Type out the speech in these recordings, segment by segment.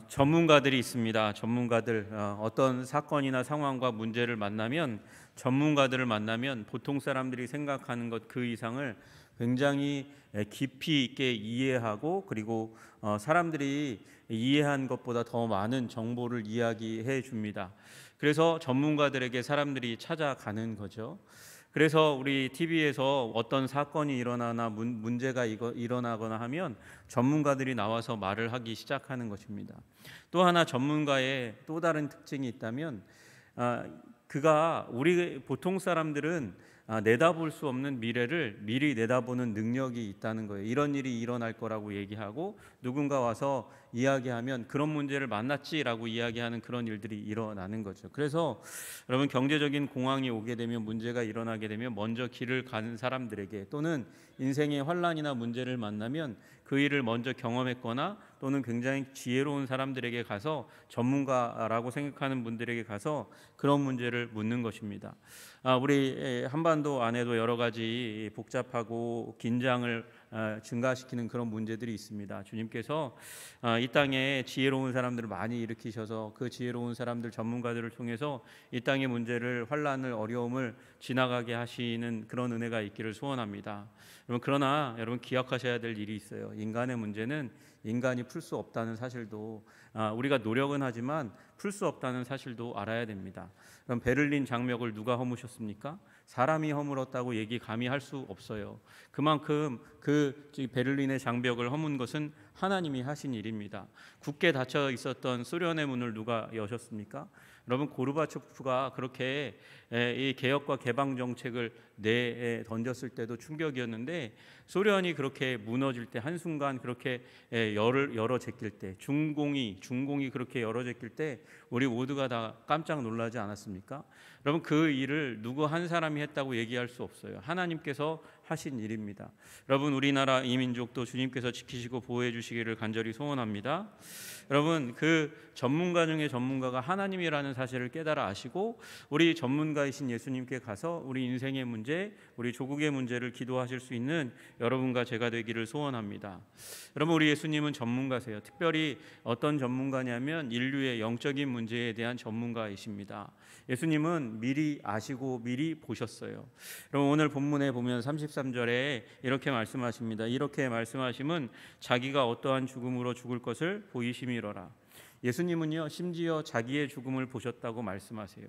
전문가들이 있습니다. 전문가들 어떤 사건이나 상황과 문제를 만나면 전문가들을 만나면 보통 사람들이 생각하는 것 그 이상을 굉장히 깊이 있게 이해하고 그리고 사람들이 이해한 것보다 더 많은 정보를 이야기해 줍니다. 그래서 전문가들에게 사람들이 찾아가는 거죠. 그래서 우리 TV에서 어떤 사건이 일어나나 문제가 일어나거나 하면 전문가들이 나와서 말을 하기 시작하는 것입니다. 또 하나 전문가의 또 다른 특징이 있다면 그가 우리 보통 사람들은 내다볼 수 없는 미래를 미리 내다보는 능력이 있다는 거예요. 이런 일이 일어날 거라고 얘기하고 누군가 와서 이야기하면 그런 문제를 만났지라고 이야기하는 그런 일들이 일어나는 거죠. 그래서 여러분 경제적인 공황이 오게 되면 문제가 일어나게 되면 먼저 길을 가는 사람들에게 또는 인생의 환란이나 문제를 만나면 그 일을 먼저 경험했거나 또는 굉장히 지혜로운 사람들에게 가서 전문가라고 생각하는 분들에게 가서 그런 문제를 묻는 것입니다. 우리 한반도 안에도 여러 가지 복잡하고 긴장을 증가시키는 그런 문제들이 있습니다. 주님께서 이 땅에 지혜로운 사람들을 많이 일으키셔서 그 지혜로운 사람들 전문가들을 통해서 이 땅의 문제를 환란을 어려움을 지나가게 하시는 그런 은혜가 있기를 소원합니다. 여러분 그러나 여러분 기억하셔야 될 일이 있어요. 인간의 문제는 인간이 풀 수 없다는 사실도 우리가 노력은 하지만 풀 수 없다는 사실도 알아야 됩니다. 그럼 베를린 장벽을 누가 허무셨습니까? 사람이 허물었다고 얘기 감히 할 수 없어요. 그만큼 그 베를린의 장벽을 허문 것은 하나님이 하신 일입니다. 굳게 닫혀 있었던 소련의 문을 누가 여셨습니까? 여러분 고르바초프가 그렇게 이 개혁과 개방 정책을 던졌을 때도 충격이었는데 소련이 그렇게 무너질 때 한순간 그렇게 열어 제낄 때 중공이 그렇게 열어 제낄 때 우리 모두가 다 깜짝 놀라지 않았습니까? 여러분 그 일을 누구 한 사람이 했다고 얘기할 수 없어요. 하나님께서 하신 일입니다. 여러분 우리나라 이 민족도 주님께서 지키시고 보호해 주시기를 간절히 소원합니다. 여러분 그 전문가 중에 전문가가 하나님이라는 사실을 깨달아 아시고 우리 전문가이신 예수님께 가서 우리 인생의 문제, 우리 조국의 문제를 기도하실 수 있는 여러분과 제가 되기를 소원합니다. 여러분 우리 예수님은 전문가세요. 특별히 어떤 전문가냐면 인류의 영적인 문제에 대한 전문가이십니다. 예수님은 미리 아시고 미리 보셨어요. 여러분 오늘 본문에 보면 33절에 이렇게 말씀하십니다. 이렇게 말씀하심은 자기가 어떠한 죽음으로 죽을 것을 보이심이로라. 예수님은요 심지어 자기의 죽음을 보셨다고 말씀하세요.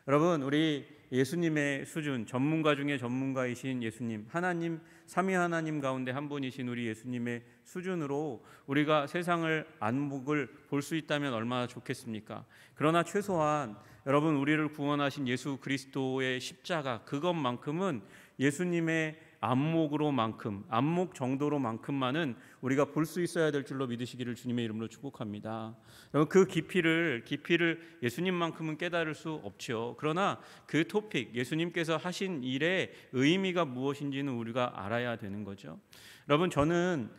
여러분 우리 예수님의 수준 전문가 중에 전문가이신 예수님 하나님 삼위 하나님 가운데 한 분이신 우리 예수님의 수준으로 우리가 세상을 안목을 볼 수 있다면 얼마나 좋겠습니까? 그러나 최소한 여러분 우리를 구원하신 예수 그리스도의 십자가 그것만큼은 예수님의 안목 정도로만큼만은 우리가 볼 수 있어야 될 줄로 믿으시기를 주님의 이름으로 축복합니다. 여러분 그 깊이를 예수님만큼은 깨달을 수 없죠. 그러나 그 토픽 예수님께서 하신 일의 의미가 무엇인지는 우리가 알아야 되는 거죠. 여러분 저는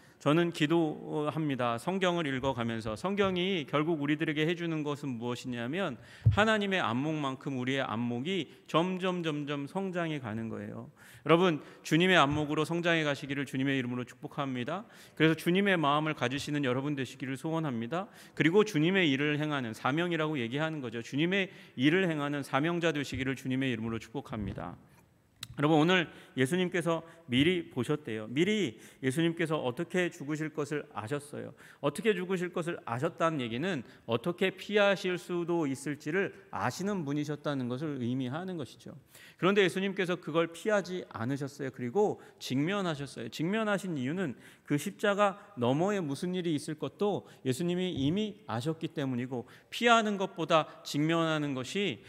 기도합니다. 성경을 읽어가면서 성경이 결국 우리들에게 해주는 것은 무엇이냐면 하나님의 안목만큼 우리의 안목이 점점 성장해 가는 거예요. 여러분 주님의 안목으로 성장해 가시기를 주님의 이름으로 축복합니다. 그래서 주님의 마음을 가지시는 여러분 되시기를 소원합니다. 그리고 주님의 일을 행하는 사명이라고 얘기하는 거죠. 주님의 일을 행하는 사명자 되시기를 주님의 이름으로 축복합니다. 여러분 오늘 예수님께서 미리 보셨대요. 미리 예수님께서 어떻게 죽으실 것을 아셨어요. 어떻게 죽으실 것을 아셨다는 얘기는 어떻게 피하실 수도 있을지를 아시는 분이셨다는 것을 의미하는 것이죠. 그런데 예수님께서 그걸 피하지 않으셨어요. 그리고 직면하셨어요. 직면하신 이유는 그 십자가 너머에 무슨 일이 있을 것도 예수님이 이미 아셨기 때문이고 피하는 것보다 직면하는 것이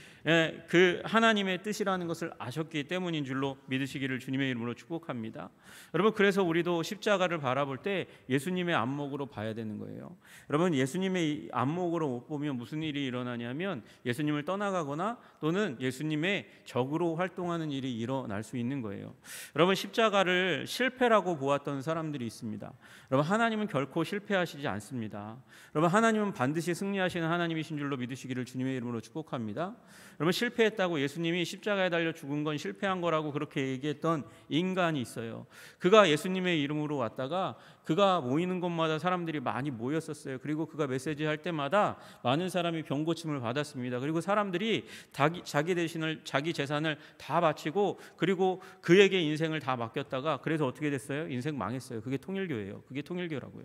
그 하나님의 뜻이라는 것을 아셨기 때문인 줄로 믿으시기를 주님의 이름으로 축복합니다. 여러분 그래서 우리도 십자가를 바라볼 때 예수님의 안목으로 봐야 되는 거예요. 여러분 예수님의 안목으로 못 보면 무슨 일이 일어나냐면 예수님을 떠나가거나 또는 예수님의 적으로 활동하는 일이 일어날 수 있는 거예요. 여러분 십자가를 실패라고 보았던 사람들이 있습니다. 여러분 하나님은 결코 실패하시지 않습니다. 여러분 하나님은 반드시 승리하시는 하나님이신 줄로 믿으시기를 주님의 이름으로 축복합니다. 여러분 실패했다고 예수님이 십자가에 달려 죽은 건 실패한 거라고 그렇게 얘기했던 인간이 있어요. 그가 예수님의 이름으로 왔다가 그가 모이는 곳마다 사람들이 많이 모였었어요. 그리고 그가 메시지 할 때마다 많은 사람이 병 고침을 받았습니다. 그리고 사람들이 자기 재산을 다 바치고 그리고 그에게 인생을 다 맡겼다가 그래서 어떻게 됐어요? 인생 망했어요. 그게 통일교예요. 그게 통일교라고요.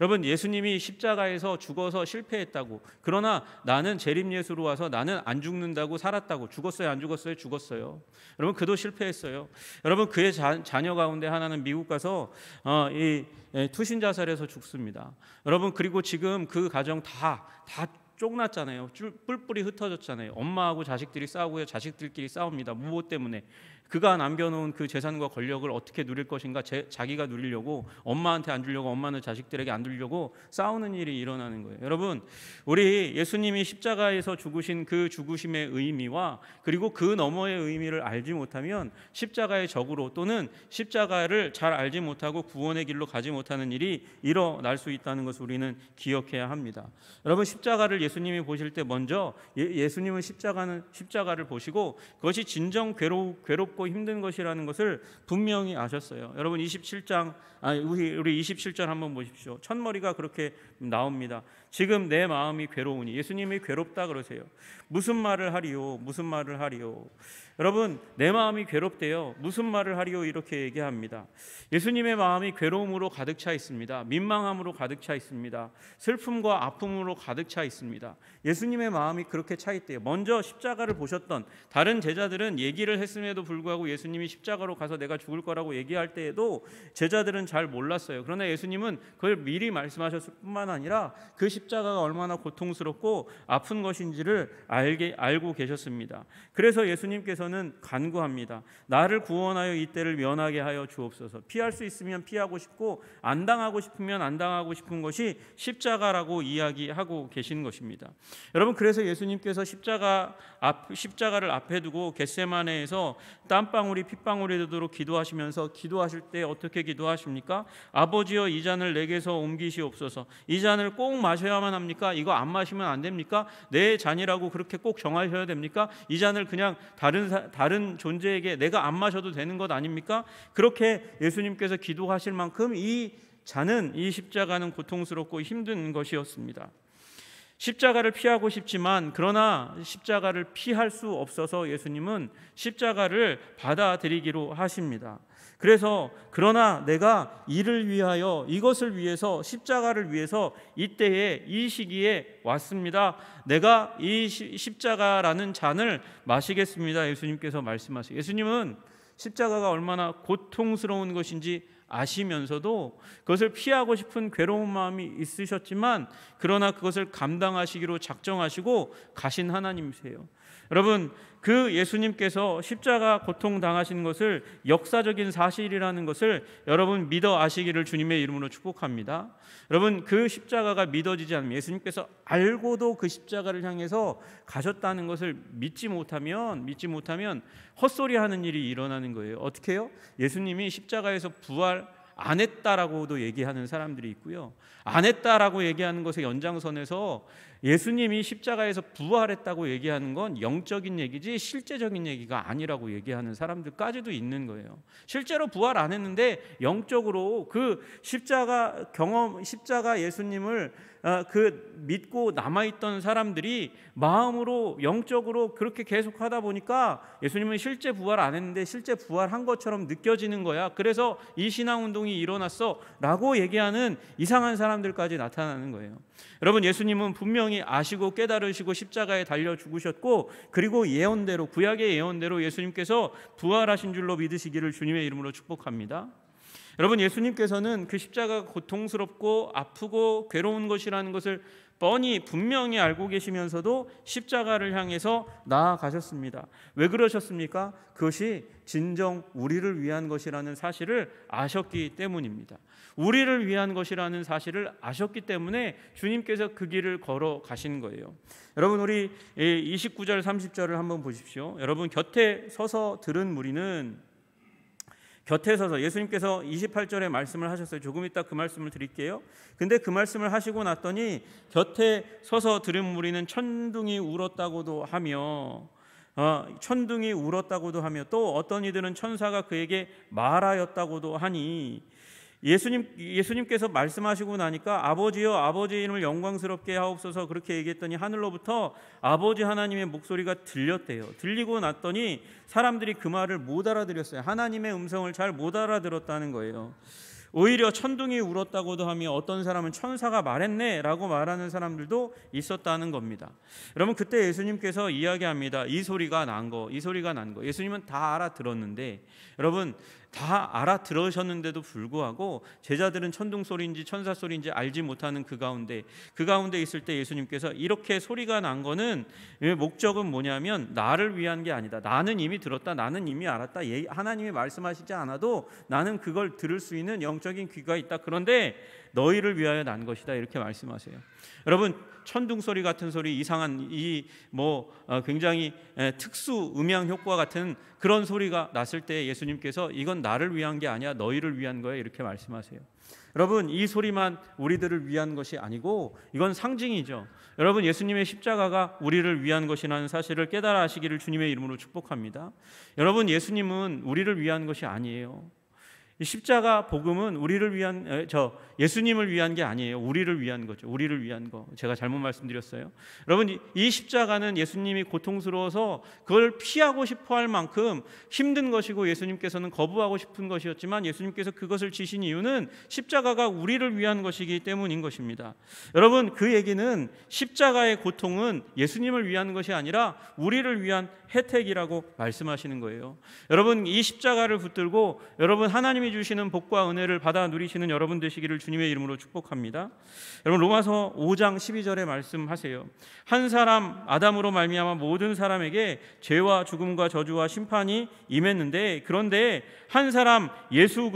여러분, 예수님이 십자가에서 죽어서 실패했다고, 그러나 나는 재림예수로 와서 나는 안 죽는다고 살았다고. 죽었어요? 안 죽었어요? 죽었어요. 여러분, 그도 실패했어요. 여러분, 그의 자녀 가운데 하나는 미국 가서 투신 자살해서 죽습니다. 여러분, 그리고 지금 그 가정 다 쫑났잖아요. 뿔뿔이 흩어졌잖아요. 엄마하고 자식들이 싸우고요. 자식들끼리 싸웁니다. 무엇 때문에? 그가 남겨놓은 그 재산과 권력을 어떻게 누릴 것인가, 자기가 누리려고, 엄마한테 안 주려고, 엄마는 자식들에게 안 주려고 싸우는 일이 일어나는 거예요. 여러분, 우리 예수님이 십자가에서 죽으신 그 죽으심의 의미와 그리고 그 너머의 의미를 알지 못하면 십자가의 적으로 또는 십자가를 잘 알지 못하고 구원의 길로 가지 못하는 일이 일어날 수 있다는 것을 우리는 기억해야 합니다. 여러분, 십자가를 예수님이 보실 때 먼저 예수님은 십자가를 보시고 그것이 진정 괴롭고 힘든 것이라는 것을 분명히 아셨어요. 여러분, 우리 27절 한번 보십시오. 첫머리가 그렇게 나옵니다. 지금 내 마음이 괴로우니. 예수님이 괴롭다 그러세요. 무슨 말을 하리요? 무슨 말을 하리요? 여러분, 내 마음이 괴롭대요. 무슨 말을 하리요? 이렇게 얘기합니다. 예수님의 마음이 괴로움으로 가득 차 있습니다. 민망함으로 가득 차 있습니다. 슬픔과 아픔으로 가득 차 있습니다. 예수님의 마음이 그렇게 차 있대요. 먼저 십자가를 보셨던 다른 제자들은 얘기를 했음에도 불구하고 예수님이 십자가로 가서 내가 죽을 거라고 얘기할 때에도 제자들은 잘 몰랐어요. 그러나 예수님은 그걸 미리 말씀하셨을 뿐만 아니라 그 십자가가 얼마나 고통스럽고 아픈 것인지를 알고 계셨습니다. 그래서 예수님께서는 간구합니다. 나를 구원하여 이 때를 면하게 하여 주옵소서. 피할 수 있으면 피하고 싶고 안 당하고 싶으면 안 당하고 싶은 것이 십자가라고 이야기하고 계신 것입니다. 여러분, 그래서 예수님께서 십자가를 앞에 두고 겟세마네에서 땀방울이 핏방울이 되도록 기도하시면서 기도하실 때 어떻게 기도하십니까? 아버지여, 이 잔을 내게서 옮기시옵소서. 이 잔을 꼭 마셔야만 합니까? 이거 안 마시면 안 됩니까? 내 잔이라고 그렇게 꼭 정하셔야 됩니까? 이 잔을 그냥 다른 존재에게 내가 안 마셔도 되는 것 아닙니까? 그렇게 예수님께서 기도하실 만큼 이 십자가는 고통스럽고 힘든 것이었습니다. 십자가를 피하고 싶지만 그러나 십자가를 피할 수 없어서 예수님은 십자가를 받아들이기로 하십니다. 그래서 그러나 내가 이것을 위해서, 십자가를 위해서 이때에 이 시기에 왔습니다. 내가 이 십자가라는 잔을 마시겠습니다. 예수님께서 말씀하세요. 예수님은 십자가가 얼마나 고통스러운 것인지 아시면서도 그것을 피하고 싶은 괴로운 마음이 있으셨지만 그러나 그것을 감당하시기로 작정하시고 가신 하나님이세요. 여러분, 그 예수님께서 십자가 고통 당하신 것을 역사적인 사실이라는 것을 여러분 믿어 아시기를 주님의 이름으로 축복합니다. 여러분, 그 십자가가 믿어지지 않으면, 예수님께서 알고도 그 십자가를 향해서 가셨다는 것을 믿지 못하면 헛소리하는 일이 일어나는 거예요. 어떻게 해요? 예수님이 십자가에서 부활 안 했다라고도 얘기하는 사람들이 있고요. 안 했다라고 얘기하는 것의 연장선에서 예수님이 십자가에서 부활했다고 얘기하는 건 영적인 얘기지 실제적인 얘기가 아니라고 얘기하는 사람들까지도 있는 거예요. 실제로 부활 안 했는데 영적으로 그 십자가 예수님을 믿고 남아있던 사람들이 마음으로 영적으로 그렇게 계속 하다 보니까 예수님은 실제 부활 안 했는데 실제 부활한 것처럼 느껴지는 거야. 그래서 이 신앙운동이 일어났어 라고 얘기하는 이상한 사람들까지 나타나는 거예요. 여러분, 예수님은 분명히 아시고 깨달으시고 십자가에 달려 죽으셨고 그리고 예언대로, 구약의 예언대로 예수님께서 부활하신 줄로 믿으시기를 주님의 이름으로 축복합니다. 여러분, 예수님께서는 그 십자가가 고통스럽고 아프고 괴로운 것이라는 것을 분명히 알고 계시면서도 십자가를 향해서 나아가셨습니다. 왜 그러셨습니까? 그것이 진정 우리를 위한 것이라는 사실을 아셨기 때문입니다. 우리를 위한 것이라는 사실을 아셨기 때문에 주님께서 그 길을 걸어가신 거예요. 여러분, 우리 29절 30절을 한번 보십시오. 여러분, 곁에 서서 들은 무리는 예수님께서 28절에 말씀을 하셨어요. 조금 이따 그 말씀을 드릴게요. 근데 그 말씀을 하시고 났더니 곁에 서서 들은 무리는 천둥이 울었다고도 하며 또 어떤 이들은 천사가 그에게 말하였다고도 하니 예수님께서 말씀하시고 나니까 아버지여 아버지의 이름을 영광스럽게 하옵소서 그렇게 얘기했더니 하늘로부터 아버지 하나님의 목소리가 들렸대요. 들리고 났더니 사람들이 그 말을 못 알아들었어요. 하나님의 음성을 잘 못 알아들었다는 거예요. 오히려 천둥이 울었다고도 하며 어떤 사람은 천사가 말했네 라고 말하는 사람들도 있었다는 겁니다. 여러분, 그때 예수님께서 이야기합니다. 이 소리가 난 거. 예수님은 다 알아들었는데, 여러분, 다 알아들으셨는데도 불구하고 제자들은 천둥 소리인지 천사 소리인지 알지 못하는 그 가운데 있을 때 예수님께서 이렇게 소리가 난 거는 목적은 뭐냐면 나를 위한 게 아니다. 나는 이미 들었다. 나는 이미 알았다. 하나님이 말씀하시지 않아도 나는 그걸 들을 수 있는 영적인 귀가 있다. 그런데 너희를 위하여 난 것이다. 이렇게 말씀하세요. 여러분, 천둥 소리 같은 소리, 이상한 굉장히 특수 음향 효과 같은 그런 소리가 났을 때 예수님께서 이건 나를 위한 게 아니야, 너희를 위한 거야 이렇게 말씀하세요. 여러분, 이 소리만 우리들을 위한 것이 아니고 이건 상징이죠. 여러분, 예수님의 십자가가 우리를 위한 것이라는 사실을 깨달아 하시기를 주님의 이름으로 축복합니다. 여러분, 예수님은 우리를 위한 것이 아니에요. 이 십자가 복음은 예수님을 위한 게 아니에요. 우리를 위한 거죠. 우리를 위한 거. 제가 잘못 말씀드렸어요. 여러분, 이 십자가는 예수님이 고통스러워서 그걸 피하고 싶어 할 만큼 힘든 것이고 예수님께서는 거부하고 싶은 것이었지만 예수님께서 그것을 지신 이유는 십자가가 우리를 위한 것이기 때문인 것입니다. 여러분, 그 얘기는 십자가의 고통은 예수님을 위한 것이 아니라 우리를 위한 혜택이라고 말씀하시는 거예요. 여러분, 이 십자가를 붙들고 여러분 하나님이 주시는 복과 은혜를 받아 누리시는 여러분 되시기를 주님의 이름으로 축복합니다. 여러분, 로마서 5장 12절에 말씀하세요. 한 사람 아담으로 말미암아 모든 사람에게 죄와 죽음과 저주와 심판이 임했는데, 그런데 한 사람 예수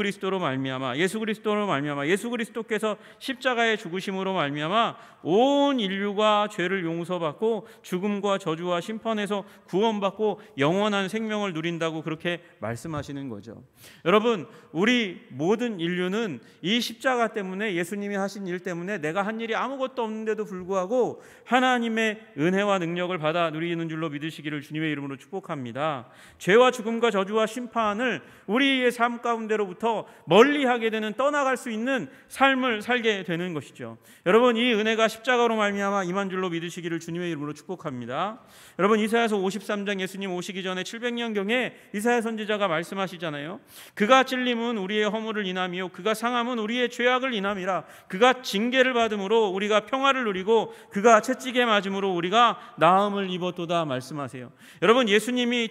그리스도께서 십자가의 죽으심으로 말미암아 온 인류가 죄를 용서받고 죽음과 저주와 심판에서 구원받고 영원한 생명을 누린다고 그렇게 말씀하시는 거죠. 여러분, 우리 모든 인류는 이 십자가 때문에, 예수님이 하신 일 때문에 내가 한 일이 아무것도 없는데도 불구하고 하나님의 은혜와 능력을 받아 누리는 줄로 믿으시기를 주님의 이름으로 축복합니다. 죄와 죽음과 저주와 심판을 우리의 삶 가운데로부터 멀리하게 되는, 떠나갈 수 있는 삶을 살게 되는 것이죠. 여러분, 이 은혜가 십자가로 말미암아 임한 줄로 믿으시기를 주님의 이름으로 축복합니다. 여러분, 이사야서 53장 예수님 오시기 전에 700년경에 이사야 선지자가 말씀하시잖아요. 그가 찔림은 우리의 허물을 인함이요 그가 상함은 우리의 죄악을 인함이라. 그가 징계를 받음으로 우리가 평화를 누리고 그가 채찍에 맞음으로 우리가 나음을 입었도다 말씀하세요. 여러분, 예수님이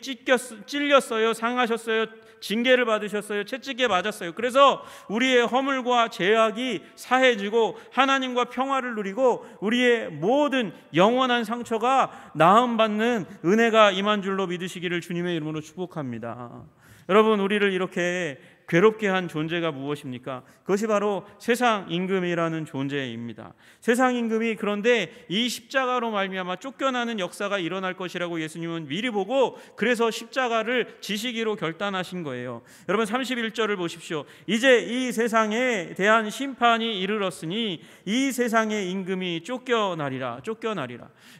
찔렸어요, 상하셨어요, 징계를 받으셨어요, 채찍에 맞았어요. 그래서 우리의 허물과 죄악이 사해지고 하나님과 평화를 누리고 우리의 모든 영원한 상처가 나음받는 은혜가 임한 줄로 믿으시기를 주님의 이름으로 축복합니다. 여러분, 우리를 이렇게 괴롭게 한 존재가 무엇입니까? 그것이 바로 세상 임금이라는 존재입니다. 세상 임금이 그런데 이 십자가로 말미암아 쫓겨나는 역사가 일어날 것이라고 예수님은 미리 보고 그래서 십자가를 지시기로 결단하신 거예요. 여러분, 31절을 보십시오. 이제 이 세상에 대한 심판이 이르렀으니 이 세상의 임금이 쫓겨나리라.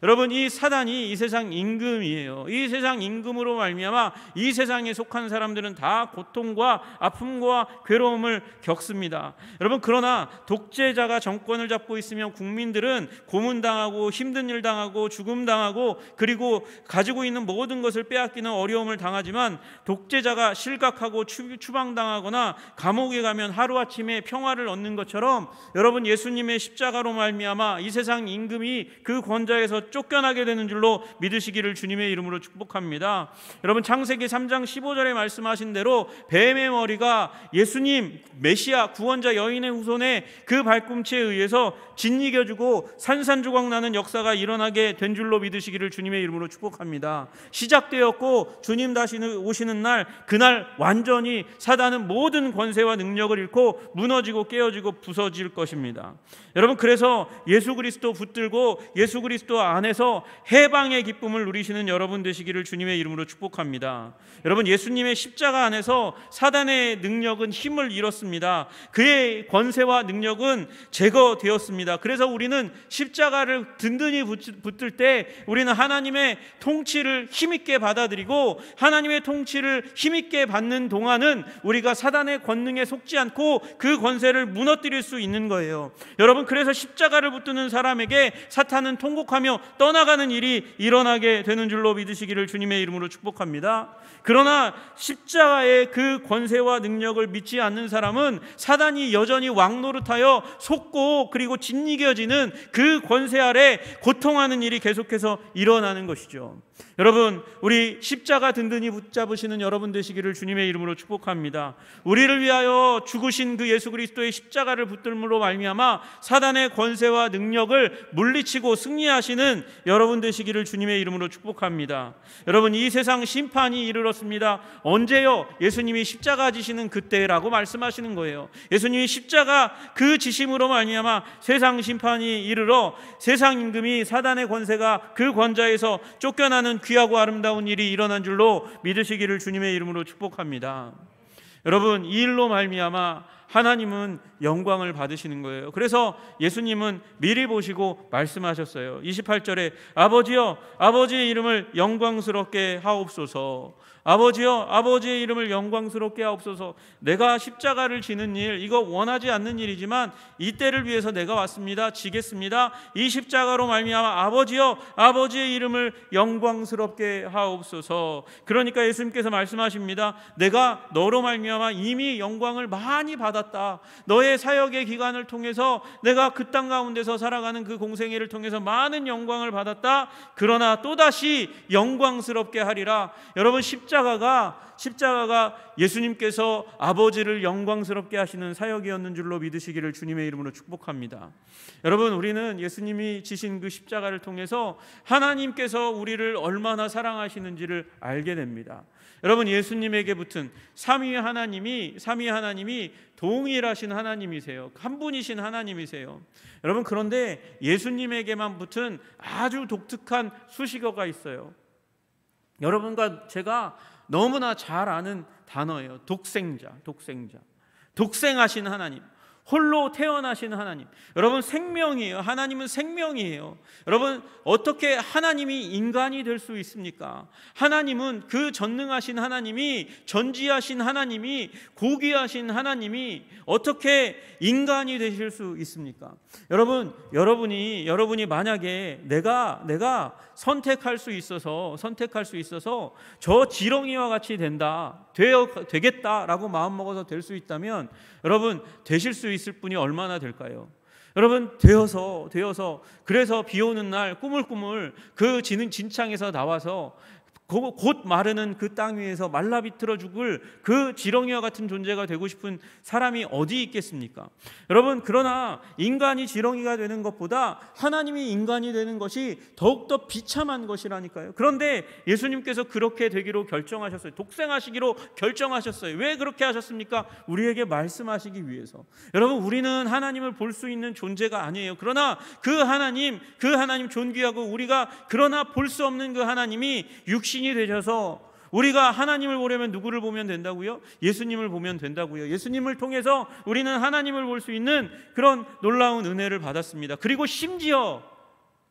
여러분, 이 사단이 이 세상 임금이에요. 이 세상 임금으로 말미암아 이 세상에 속한 사람들은 다 고통과 아픔과 괴로움을 겪습니다. 여러분, 그러나 독재자가 정권을 잡고 있으면 국민들은 고문당하고 힘든 일 당하고 죽음 당하고 그리고 가지고 있는 모든 것을 빼앗기는 어려움을 당하지만 독재자가 실각하고 추방당하거나 감옥에 가면 하루아침에 평화를 얻는 것처럼 여러분, 예수님의 십자가로 말미암아 이 세상 임금이 그 권좌에서 쫓겨나게 되는 줄로 믿으시기를 주님의 이름으로 축복합니다. 여러분, 창세기 3장 15절에 말씀하신 대로 뱀의 머리가 예수님 메시아 구원자 여인의 후손의 그 발꿈치에 의해서 짓이겨주고 산산조각 나는 역사가 일어나게 된 줄로 믿으시기를 주님의 이름으로 축복합니다. 시작되었고 주님 다시 오시는 날, 그날 완전히 사단은 모든 권세와 능력을 잃고 무너지고 깨어지고 부서질 것입니다. 여러분, 그래서 예수 그리스도 붙들고 예수 그리스도 안에서 해방의 기쁨을 누리시는 여러분 되시기를 주님의 이름으로 축복합니다. 여러분, 예수님의 십자가 안에서 사단의 사단의 능력은 힘을 잃었습니다. 그의 권세와 능력은 제거되었습니다. 그래서 우리는 십자가를 든든히 붙들 때 우리는 하나님의 통치를 힘있게 받아들이고 하나님의 통치를 힘있게 받는 동안은 우리가 사단의 권능에 속지 않고 그 권세를 무너뜨릴 수 있는 거예요. 여러분, 그래서 십자가를 붙드는 사람에게 사탄은 통곡하며 떠나가는 일이 일어나게 되는 줄로 믿으시기를 주님의 이름으로 축복합니다. 그러나 십자가의 그 권세와 능력을 믿지 않는 사람은 사단이 여전히 왕노릇하여 속고 그리고 짓이겨지는 그 권세 아래 고통하는 일이 계속해서 일어나는 것이죠. 여러분, 우리 십자가 든든히 붙잡으시는 여러분 되시기를 주님의 이름으로 축복합니다. 우리를 위하여 죽으신 그 예수 그리스도의 십자가를 붙들므로 말미암아 사단의 권세와 능력을 물리치고 승리하시는 여러분 되시기를 주님의 이름으로 축복합니다. 여러분, 이 세상 심판이 이르렀습니다. 언제요? 예수님이 십자가 지시는 그때라고 말씀하시는 거예요. 예수님이 십자가 그 지심으로 말미암아 세상 심판이 이르러 세상 임금이 사단의 권세가 그 권좌에서 쫓겨나는 귀하고 아름다운 일이 일어난 줄로 믿으시기를 주님의 이름으로 축복합니다. 여러분, 이 일로 말미암아 하나님은 영광을 받으시는 거예요. 그래서 예수님은 미리 보시고 말씀하셨어요. 28절에 아버지여, 아버지의 이름을 영광스럽게 하옵소서. 아버지여, 아버지의 이름을 영광스럽게 하옵소서. 내가 십자가를 지는 일, 이거 원하지 않는 일이지만 이 때를 위해서 내가 왔습니다. 지겠습니다. 이 십자가로 말미암아 아버지여, 아버지의 이름을 영광스럽게 하옵소서. 그러니까 예수님께서 말씀하십니다. 내가 너로 말미암아 이미 영광을 많이 받았다. 너의 사역의 기간을 통해서 내가 그 땅 가운데서 살아가는 그 공생애를 통해서 많은 영광을 받았다. 그러나 또다시 영광스럽게 하리라. 여러분, 십자가가 예수님께서 아버지를 영광스럽게 하시는 사역이었는 줄로 믿으시기를 주님의 이름으로 축복합니다. 여러분, 우리는 예수님이 지신 그 십자가를 통해서 하나님께서 우리를 얼마나 사랑하시는지를 알게 됩니다. 여러분, 예수님에게 붙은 삼위의 하나님이 동일하신 하나님이세요. 한 분이신 하나님이세요. 여러분, 그런데 예수님에게만 붙은 아주 독특한 수식어가 있어요. 여러분과 제가 너무나 잘 아는 단어예요. 독생자. 독생하신 하나님, 홀로 태어나신 하나님. 여러분, 생명이에요. 하나님은 생명이에요. 여러분, 어떻게 하나님이 인간이 될 수 있습니까? 하나님은, 그 전능하신 하나님이, 전지하신 하나님이, 고귀하신 하나님이 어떻게 인간이 되실 수 있습니까? 여러분이 만약에 내가 선택할 수 있어서 저 지렁이와 같이 되겠다라고 마음먹어서 될 수 있다면 여러분, 되실 수 있을 분이 얼마나 될까요? 여러분, 되어서 그래서 비 오는 날 꾸물꾸물 그 진창에서 나와서 곧 마르는 그 땅 위에서 말라비틀어 죽을 그 지렁이와 같은 존재가 되고 싶은 사람이 어디 있겠습니까? 여러분, 그러나 인간이 지렁이가 되는 것보다 하나님이 인간이 되는 것이 더욱더 비참한 것이라니까요. 그런데 예수님께서 그렇게 되기로 결정하셨어요. 독생하시기로 결정하셨어요. 왜 그렇게 하셨습니까? 우리에게 말씀하시기 위해서. 여러분, 우리는 하나님을 볼 수 있는 존재가 아니에요. 그러나 그 하나님 존귀하고 우리가 그러나 볼 수 없는 그 하나님이 육신이 되셔서 우리가 하나님을 보려면 누구를 보면 된다고요? 예수님을 보면 된다고요. 예수님을 통해서 우리는 하나님을 볼 수 있는 그런 놀라운 은혜를 받았습니다. 그리고 심지어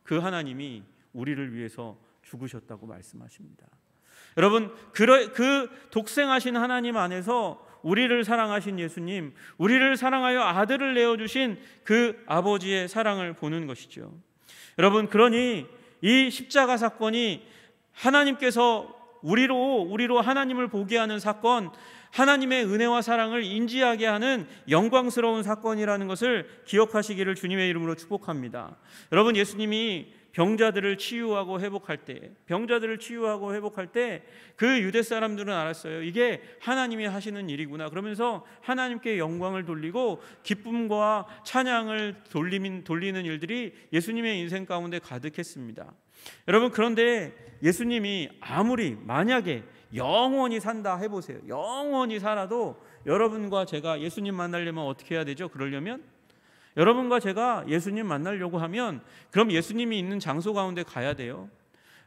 그 하나님이 우리를 위해서 죽으셨다고 말씀하십니다. 여러분, 그 독생하신 하나님 안에서 우리를 사랑하신 예수님, 우리를 사랑하여 아들을 내어주신 그 아버지의 사랑을 보는 것이죠. 여러분, 그러니 이 십자가 사건이 하나님께서 우리로 하나님을 보게 하는 사건, 하나님의 은혜와 사랑을 인지하게 하는 영광스러운 사건이라는 것을 기억하시기를 주님의 이름으로 축복합니다. 여러분, 예수님이 병자들을 치유하고 회복할 때 그 유대 사람들은 알았어요. 이게 하나님이 하시는 일이구나. 그러면서 하나님께 영광을 돌리고 기쁨과 찬양을 돌리는 일들이 예수님의 인생 가운데 가득했습니다. 여러분, 그런데 예수님이 만약에 영원히 산다 해보세요. 영원히 살아도 여러분과 제가 예수님 만나려면 어떻게 해야 되죠? 그러려면 여러분과 제가 예수님 만나려고 하면 그럼 예수님이 있는 장소 가운데 가야 돼요.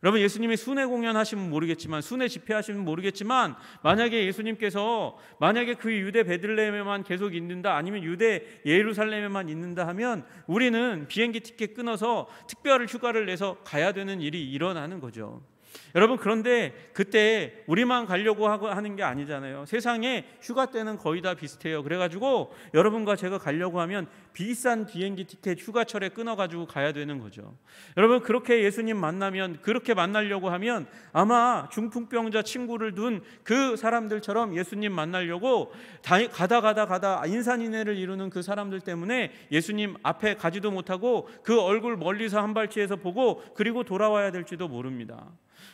여러분, 예수님이 순회 공연하시면 모르겠지만, 순회 집회하시면 모르겠지만, 만약에 예수님께서 만약에 그 유대 베들레헴에만 계속 있는다, 아니면 유대 예루살렘에만 있는다 하면 우리는 비행기 티켓 끊어서 특별 휴가를 내서 가야 되는 일이 일어나는 거죠. 여러분, 그런데 그때 우리만 가려고 하는 게 아니잖아요. 세상에 휴가 때는 거의 다 비슷해요. 그래가지고 여러분과 제가 가려고 하면 비싼 비행기 티켓 휴가철에 끊어가지고 가야 되는 거죠. 여러분, 그렇게 예수님 만나면, 그렇게 만나려고 하면 아마 중풍병자 친구를 둔 그 사람들처럼 예수님 만나려고 가다 인산인해를 이루는 그 사람들 때문에 예수님 앞에 가지도 못하고 그 얼굴 멀리서 한 발치에서 보고 그리고 돌아와야 될지도 모릅니다.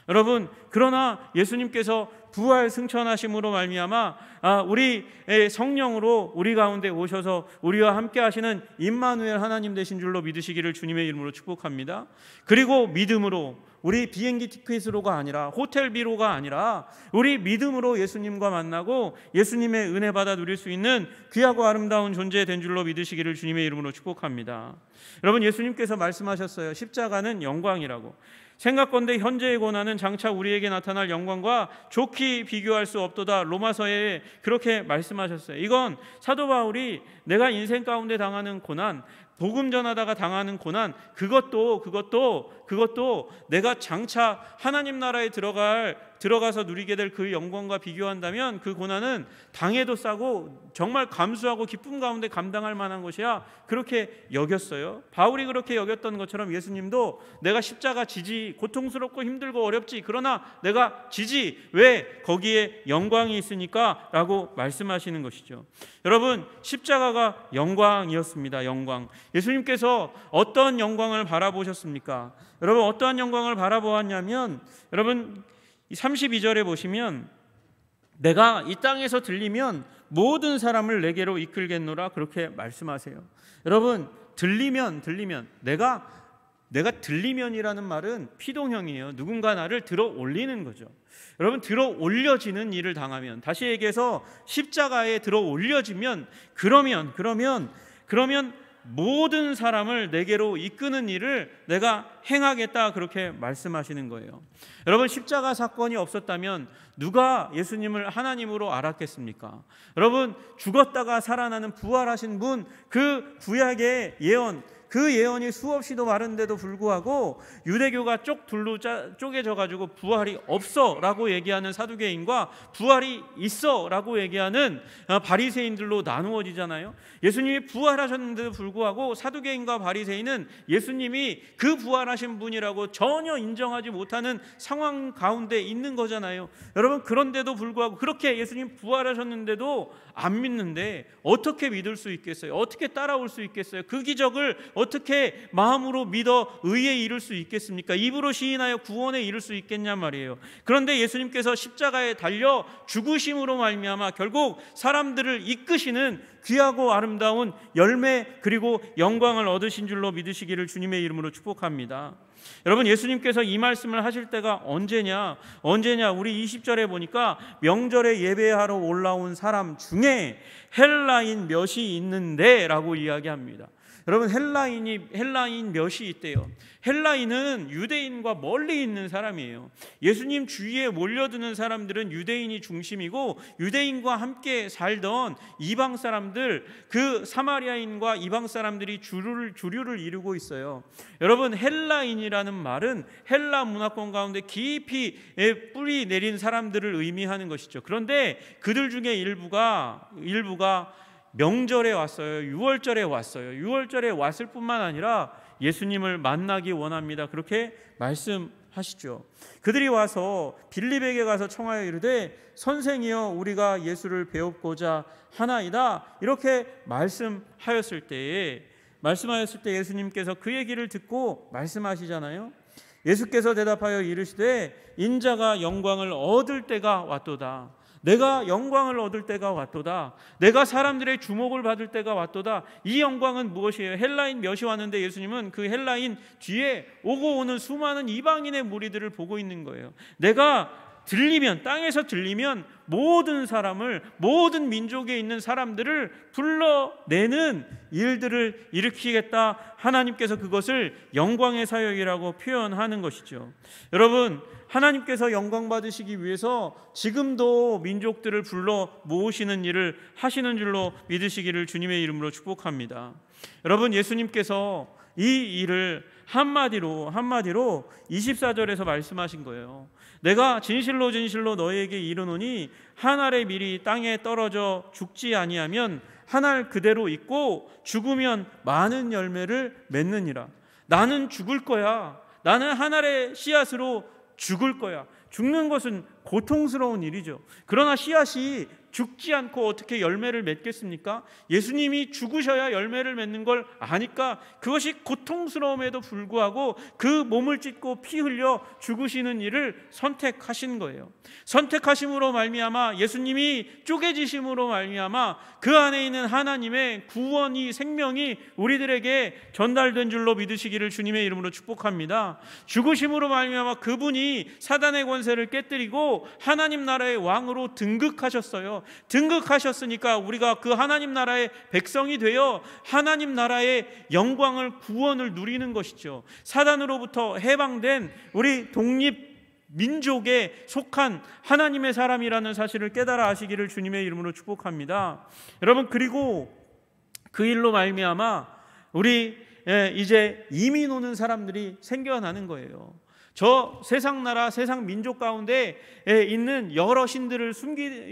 여러분, 그러나 예수님께서 부활 승천하심으로 말미암아 우리 성령으로 우리 가운데 오셔서 우리와 함께 하시는 임마누엘 하나님 되신 줄로 믿으시기를 주님의 이름으로 축복합니다. 그리고 믿음으로, 우리 비행기 티켓으로가 아니라 호텔비로가 아니라 우리 믿음으로 예수님과 만나고 예수님의 은혜 받아 누릴 수 있는 귀하고 아름다운 존재 된 줄로 믿으시기를 주님의 이름으로 축복합니다. 여러분, 예수님께서 말씀하셨어요. 십자가는 영광이라고. 생각건대 현재의 고난은 장차 우리에게 나타날 영광과 좋게 비교할 수 없도다. 로마서에 그렇게 말씀하셨어요. 이건 사도 바울이 내가 인생 가운데 당하는 고난, 복음 전하다가 당하는 고난, 그것도 내가 장차 하나님 나라에 들어가서 누리게 될 그 영광과 비교한다면 그 고난은 당해도 싸고 정말 감수하고 기쁨 가운데 감당할 만한 것이야, 그렇게 여겼어요. 바울이 그렇게 여겼던 것처럼 예수님도 내가 십자가 지지, 고통스럽고 힘들고 어렵지, 그러나 내가 지지, 왜? 거기에 영광이 있으니까 라고 말씀하시는 것이죠. 여러분, 십자가가 영광이었습니다. 영광. 예수님께서 어떤 영광을 바라보셨습니까? 여러분, 어떠한 영광을 바라보았냐면, 여러분 32절에 보시면 내가 이 땅에서 들리면 모든 사람을 내게로 이끌겠노라, 그렇게 말씀하세요. 여러분, 들리면 내가 들리면이라는 말은 피동형이에요. 누군가 나를 들어 올리는 거죠. 여러분, 들어 올려지는 일을 당하면, 다시 얘기해서 십자가에 들어 올려지면, 그러면 모든 사람을 내게로 이끄는 일을 내가 행하겠다, 그렇게 말씀하시는 거예요. 여러분, 십자가 사건이 없었다면 누가 예수님을 하나님으로 알았겠습니까? 여러분, 죽었다가 살아나는 부활하신 분, 그 구약의 예언, 그 예언이 수없이도 많은데도 불구하고 유대교가 둘로 쪼개져가지고 부활이 없어라고 얘기하는 사두개인과 부활이 있어라고 얘기하는 바리새인들로 나누어지잖아요. 예수님이 부활하셨는데도 불구하고 사두개인과 바리새인은 예수님이 그 부활하신 분이라고 전혀 인정하지 못하는 상황 가운데 있는 거잖아요. 여러분, 그런데도 불구하고 그렇게 예수님 부활하셨는데도 안 믿는데 어떻게 믿을 수 있겠어요? 어떻게 따라올 수 있겠어요? 그 기적을 어떻게 마음으로 믿어 의에 이를 수 있겠습니까? 입으로 시인하여 구원에 이를 수 있겠냐 말이에요. 그런데 예수님께서 십자가에 달려 죽으심으로 말미암아 결국 사람들을 이끄시는 귀하고 아름다운 열매, 그리고 영광을 얻으신 줄로 믿으시기를 주님의 이름으로 축복합니다. 여러분, 예수님께서 이 말씀을 하실 때가 언제냐? 우리 20절에 보니까 명절에 예배하러 올라온 사람 중에 헬라인 몇이 있는데 라고 이야기합니다. 여러분, 헬라인 몇이 있대요. 헬라인은 유대인과 멀리 있는 사람이에요. 예수님 주위에 몰려드는 사람들은 유대인이 중심이고, 유대인과 함께 살던 이방 사람들, 그 사마리아인과 이방 사람들이 주류를 이루고 있어요. 여러분, 헬라인이라는 말은 헬라 문화권 가운데 깊이 뿌리 내린 사람들을 의미하는 것이죠. 그런데 그들 중에 일부가 명절에 왔어요. 6월절에 왔어요. 6월절에 왔을 뿐만 아니라 예수님을 만나기 원합니다, 그렇게 말씀하시죠. 그들이 와서 빌립에게 가서 청하여 이르되 선생이여, 우리가 예수를 배웁고자 하나이다, 이렇게 말씀하였을 때 예수님께서 그 얘기를 듣고 말씀하시잖아요. 예수께서 대답하여 이르시되 인자가 영광을 얻을 때가 왔도다. 내가 영광을 얻을 때가 왔도다. 내가 사람들의 주목을 받을 때가 왔도다. 이 영광은 무엇이에요? 헬라인 몇이 왔는데 예수님은 그 헬라인 뒤에 오고 오는 수많은 이방인의 무리들을 보고 있는 거예요. 내가 들리면, 땅에서 들리면 모든 사람을, 모든 민족에 있는 사람들을 불러내는 일들을 일으키겠다. 하나님께서 그것을 영광의 사역이라고 표현하는 것이죠. 여러분, 하나님께서 영광 받으시기 위해서 지금도 민족들을 불러 모으시는 일을 하시는 줄로 믿으시기를 주님의 이름으로 축복합니다. 여러분, 예수님께서 이 일을 한마디로 24절에서 말씀하신 거예요. 내가 진실로 진실로 너희에게 이르노니 한 알의 밀이 땅에 떨어져 죽지 아니하면 한 알 그대로 있고 죽으면 많은 열매를 맺느니라. 나는 죽을 거야. 나는 한 알의 씨앗으로 죽을 거야. 죽는 것은 고통스러운 일이죠. 그러나 씨앗이 죽지 않고 어떻게 열매를 맺겠습니까? 예수님이 죽으셔야 열매를 맺는 걸 아니까 그것이 고통스러움에도 불구하고 그 몸을 찢고 피 흘려 죽으시는 일을 선택하신 거예요. 선택하심으로 말미암아, 예수님이 쪼개지심으로 말미암아 그 안에 있는 하나님의 구원이, 생명이 우리들에게 전달된 줄로 믿으시기를 주님의 이름으로 축복합니다. 죽으심으로 말미암아 그분이 사단의 권세를 깨뜨리고 하나님 나라의 왕으로 등극하셨어요. 등극하셨으니까 우리가 그 하나님 나라의 백성이 되어 하나님 나라의 영광을, 구원을 누리는 것이죠. 사단으로부터 해방된 우리 독립 민족에 속한 하나님의 사람이라는 사실을 깨달아 아시기를 주님의 이름으로 축복합니다. 여러분, 그리고 그 일로 말미암아 우리 이제 이민 오는 사람들이 생겨나는 거예요. 저 세상 나라, 세상 민족 가운데 있는 여러 신들을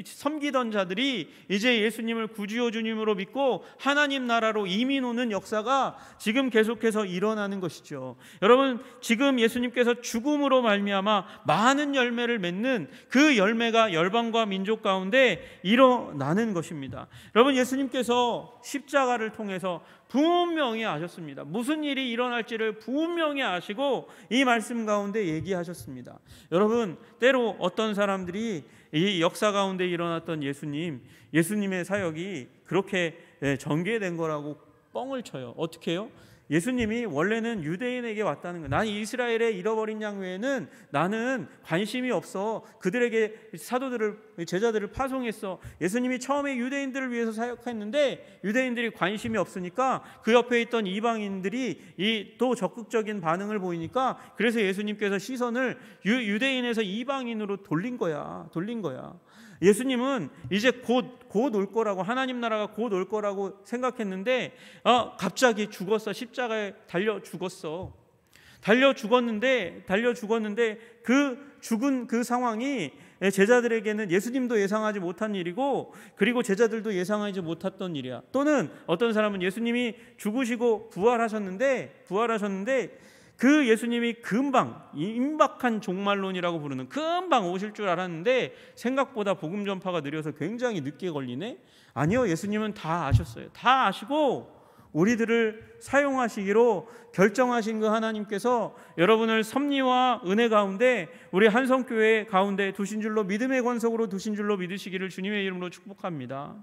섬기던 자들이 이제 예수님을 구주요 주님으로 믿고 하나님 나라로 이민 오는 역사가 지금 계속해서 일어나는 것이죠. 여러분, 지금 예수님께서 죽음으로 말미암아 많은 열매를 맺는 그 열매가 열방과 민족 가운데 일어나는 것입니다. 여러분, 예수님께서 십자가를 통해서 분명히 아셨습니다. 무슨 일이 일어날지를 분명히 아시고 이 말씀 가운데 얘기하셨습니다. 여러분, 때로 어떤 사람들이 이 역사 가운데 일어났던 예수님의 사역이 그렇게 전개된 거라고 뻥을 쳐요. 어떻게 해요? 예수님이 원래는 유대인에게 왔다는 거예요. 나는 이스라엘의 잃어버린 양 외에는 나는 관심이 없어. 그들에게 제자들을 파송했어. 예수님이 처음에 유대인들을 위해서 사역했는데 유대인들이 관심이 없으니까 그 옆에 있던 이방인들이 또 적극적인 반응을 보이니까 그래서 예수님께서 시선을 유대인에서 이방인으로 돌린 거야. 예수님은 이제 곧 올 거라고, 하나님 나라가 곧 올 거라고 생각했는데 갑자기 죽었어. 십자가에 달려 죽었는데 그 죽은 그 상황이 제자들에게는 예수님도 예상하지 못한 일이고, 그리고 제자들도 예상하지 못했던 일이야. 또는 어떤 사람은 예수님이 죽으시고 부활하셨는데 그 예수님이 금방, 임박한 종말론이라고 부르는, 금방 오실 줄 알았는데 생각보다 복음 전파가 느려서 굉장히 늦게 걸리네? 아니요, 예수님은 다 아셨어요. 다 아시고 우리들을 사용하시기로 결정하신 그 하나님께서 여러분을 섭리와 은혜 가운데, 우리 한성교회 가운데 두신 줄로, 믿음의 권속으로 두신 줄로 믿으시기를 주님의 이름으로 축복합니다.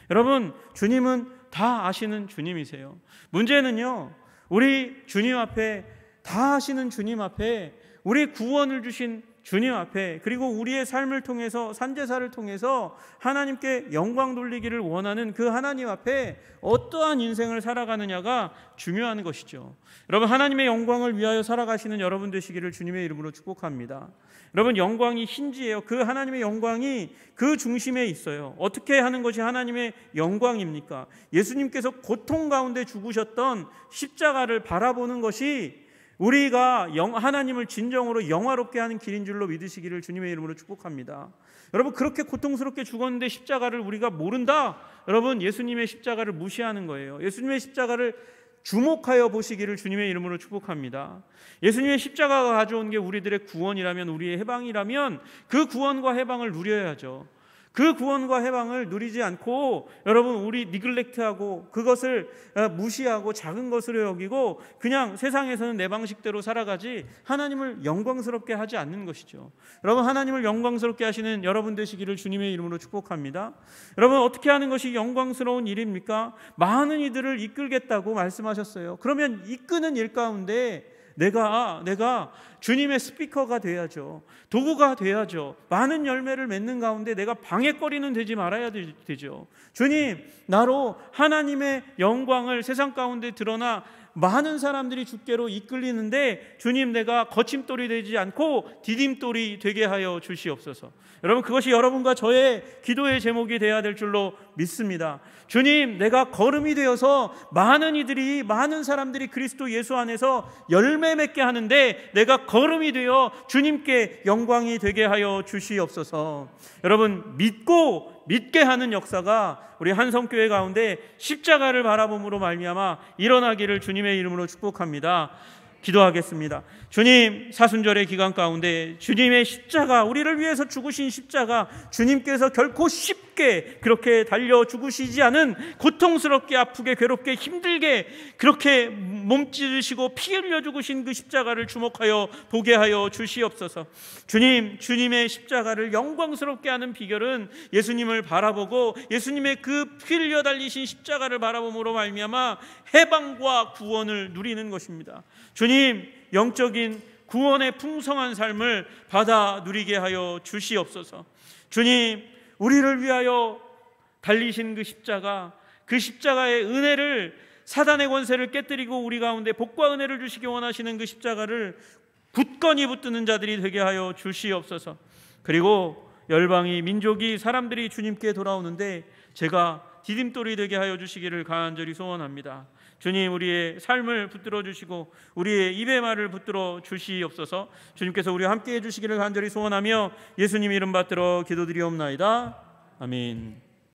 여러분, 주님은 다 아시는 주님이세요. 문제는요, 우리 주님 앞에, 다 하시는 주님 앞에, 우리 구원을 주신 주님 앞에, 그리고 우리의 삶을 통해서, 산제사를 통해서 하나님께 영광 돌리기를 원하는 그 하나님 앞에 어떠한 인생을 살아가느냐가 중요한 것이죠. 여러분, 하나님의 영광을 위하여 살아가시는 여러분 되시기를 주님의 이름으로 축복합니다. 여러분, 영광이 hin지예요. 그 하나님의 영광이 그 중심에 있어요. 어떻게 하는 것이 하나님의 영광입니까? 예수님께서 고통 가운데 죽으셨던 십자가를 바라보는 것이 우리가 하나님을 진정으로 영화롭게 하는 길인 줄로 믿으시기를 주님의 이름으로 축복합니다. 여러분, 그렇게 고통스럽게 죽었는데 십자가를 우리가 모른다? 여러분, 예수님의 십자가를 무시하는 거예요. 예수님의 십자가를 주목하여 보시기를 주님의 이름으로 축복합니다. 예수님의 십자가가 가져온 게 우리들의 구원이라면, 우리의 해방이라면 그 구원과 해방을 누려야죠. 그 구원과 해방을 누리지 않고 여러분, 우리 니글렉트하고 그것을 무시하고 작은 것으로 여기고 그냥 세상에서는 내 방식대로 살아가지 하나님을 영광스럽게 하지 않는 것이죠. 여러분, 하나님을 영광스럽게 하시는 여러분 되시기를 주님의 이름으로 축복합니다. 여러분, 어떻게 하는 것이 영광스러운 일입니까? 많은 이들을 이끌겠다고 말씀하셨어요. 그러면 이끄는 일 가운데 내가 주님의 스피커가 돼야죠. 도구가 돼야죠. 많은 열매를 맺는 가운데 내가 방해거리는 되지 말아야 되죠. 주님, 나로 하나님의 영광을 세상 가운데 드러나 많은 사람들이 주께로 이끌리는데 주님, 내가 거침돌이 되지 않고 디딤돌이 되게 하여 주시옵소서. 여러분, 그것이 여러분과 저의 기도의 제목이 되어야 될 줄로 믿습니다. 주님, 내가 거름이 되어서 많은 사람들이 그리스도 예수 안에서 열매 맺게 하는데 내가 거름이 되어 주님께 영광이 되게 하여 주시옵소서. 여러분, 믿게 하는 역사가 우리 한성교회 가운데 십자가를 바라봄으로 말미암아 일어나기를 주님의 이름으로 축복합니다. 기도하겠습니다. 주님, 사순절의 기간 가운데 주님의 십자가, 우리를 위해서 죽으신 십자가, 주님께서 결코 쉽게 그렇게 달려 죽으시지 않은 고통스럽게 아프게 괴롭게 힘들게 그렇게 몸찌르시고 피 흘려 죽으신 그 십자가를 주목하여 보게 하여 주시옵소서. 주님, 주님의 십자가를 영광스럽게 하는 비결은 예수님을 바라보고 예수님의 그 피 흘려 달리신 십자가를 바라봄으로 말미암아 해방과 구원을 누리는 것입니다. 주님, 영적인 구원의 풍성한 삶을 받아 누리게 하여 주시옵소서. 주님, 우리를 위하여 달리신 그 십자가의 은혜를, 사단의 권세를 깨뜨리고 우리 가운데 복과 은혜를 주시기 원하시는 그 십자가를 굳건히 붙드는 자들이 되게 하여 주시옵소서. 그리고 열방이, 민족이, 사람들이 주님께 돌아오는데 제가 디딤돌이 되게 하여 주시기를 간절히 소원합니다. 주님, 우리의 삶을 붙들어 주시고 우리의 입의 말을 붙들어 주시옵소서. 주님께서 우리와 함께 해주시기를 간절히 소원하며 예수님 이름 받들어 기도드리옵나이다. 아멘.